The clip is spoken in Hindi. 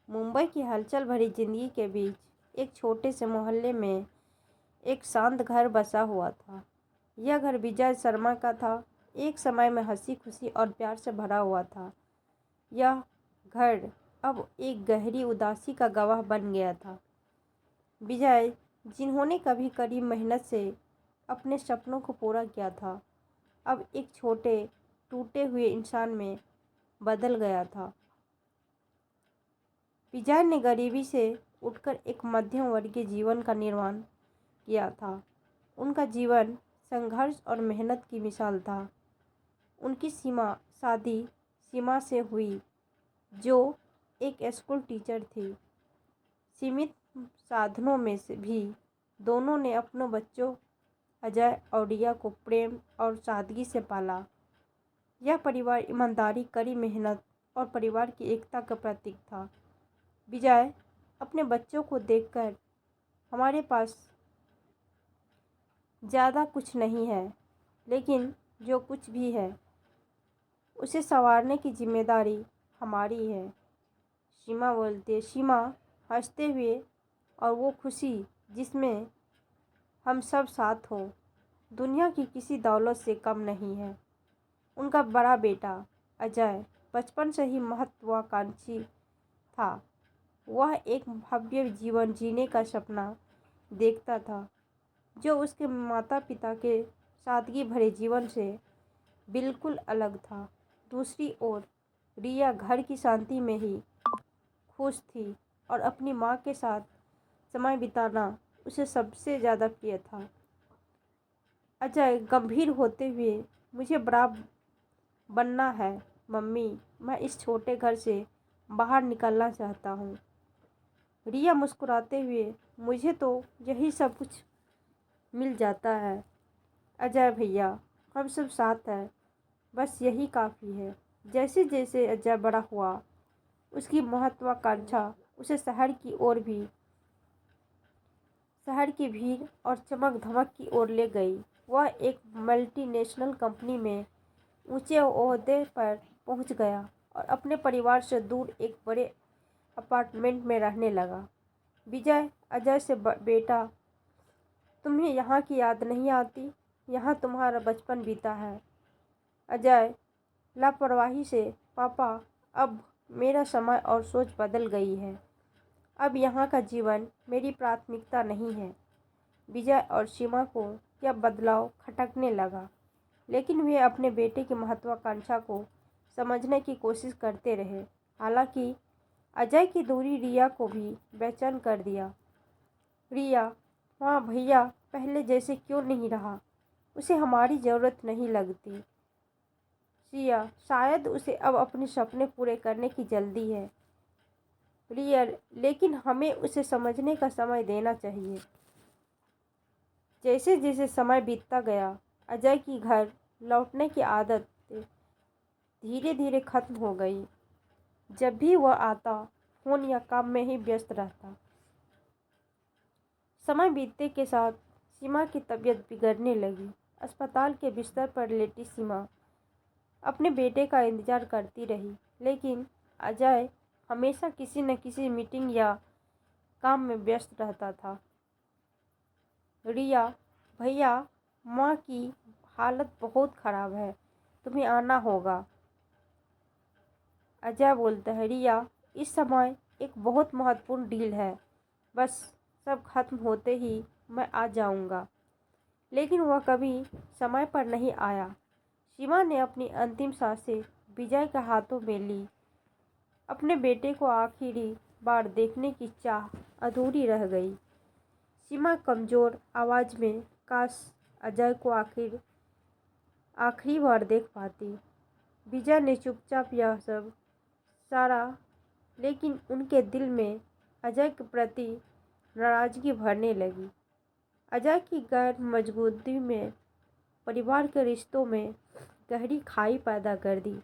मुंबई की हलचल भरी जिंदगी के बीच एक छोटे से मोहल्ले में एक शांत घर बसा हुआ था। यह घर विजय शर्मा का था। एक समय में हंसी खुशी और प्यार से भरा हुआ था। यह घर अब एक गहरी उदासी का गवाह बन गया था। विजय, जिन्होंने कभी कड़ी मेहनत से अपने सपनों को पूरा किया था, अब एक छोटे टूटे हुए इंसान में बदल गया था। विजय ने गरीबी से उठकर एक मध्यम वर्गीय जीवन का निर्माण किया था। उनका जीवन संघर्ष और मेहनत की मिसाल था। उनकी शादी सीमा से हुई, जो एक स्कूल टीचर थी। सीमित साधनों में से भी दोनों ने अपने बच्चों अजय और रिया को प्रेम और सादगी से पाला। यह परिवार ईमानदारी, कड़ी मेहनत और परिवार की एकता का प्रतीक था। विजय अपने बच्चों को देखकर, हमारे पास ज़्यादा कुछ नहीं है, लेकिन जो कुछ भी है उसे संवारने की जिम्मेदारी हमारी है, सीमा बोलते। सीमा हंसते हुए, और वो खुशी जिसमें हम सब साथ हों, दुनिया की किसी दौलत से कम नहीं है। उनका बड़ा बेटा अजय बचपन से ही महत्वाकांक्षी था। वह एक भव्य जीवन जीने का सपना देखता था, जो उसके माता पिता के सादगी भरे जीवन से बिल्कुल अलग था। दूसरी ओर रिया घर की शांति में ही खुश थी और अपनी माँ के साथ समय बिताना उसे सबसे ज़्यादा प्रिय था। अजय गंभीर होते हुए, मुझे बड़ा बनना है मम्मी, मैं इस छोटे घर से बाहर निकलना चाहता हूँ। रिया मुस्कुराते हुए, मुझे तो यही सब कुछ मिल जाता है अजय भैया, हम सब साथ हैं, बस यही काफ़ी है। जैसे जैसे अजय बड़ा हुआ, उसकी महत्वाकांक्षा उसे शहर की भीड़ और चमक धमक की ओर ले गई। वह एक मल्टीनेशनल कंपनी में ऊंचे ओहदे पर पहुंच गया और अपने परिवार से दूर एक बड़े अपार्टमेंट में रहने लगा। विजय अजय से, बेटा, तुम्हें यहाँ की याद नहीं आती? यहाँ तुम्हारा बचपन बीता है। अजय लापरवाही से, पापा, अब मेरा समय और सोच बदल गई है। अब यहाँ का जीवन मेरी प्राथमिकता नहीं है। विजय और सीमा को यह बदलाव खटकने लगा, लेकिन वे अपने बेटे की महत्वाकांक्षा को समझने की कोशिश करते रहे। हालांकि अजय की दूरी रिया को भी बेचैन कर दिया। रिया, हाँ भैया पहले जैसे क्यों नहीं रहा? उसे हमारी ज़रूरत नहीं लगती। सिया, शायद उसे अब अपने सपने पूरे करने की जल्दी है। रिया, लेकिन हमें उसे समझने का समय देना चाहिए। जैसे जैसे समय बीतता गया, अजय की घर लौटने की आदत धीरे धीरे खत्म हो गई। जब भी वह आता, फोन या काम में ही व्यस्त रहता। समय बीतने के साथ सीमा की तबीयत बिगड़ने लगी। अस्पताल के बिस्तर पर लेटी सीमा अपने बेटे का इंतजार करती रही, लेकिन अजय हमेशा किसी न किसी मीटिंग या काम में व्यस्त रहता था। रिया, भैया, माँ की हालत बहुत ख़राब है, तुम्हें आना होगा। अजय बोलता है, रिया, इस समय एक बहुत महत्वपूर्ण डील है, बस सब खत्म होते ही मैं आ जाऊंगा। लेकिन वह कभी समय पर नहीं आया। सीमा ने अपनी अंतिम सांसें विजय के हाथों में ली। अपने बेटे को आखिरी बार देखने की चाह अधूरी रह गई। सीमा कमज़ोर आवाज़ में, काश अजय को आखिरी बार देख पाती। विजय ने चुपचाप यह सब सारा, लेकिन उनके दिल में अजय के प्रति नाराज़गी भरने लगी। अजय की गैर मौजूदगी में परिवार के रिश्तों में गहरी खाई पैदा कर दी।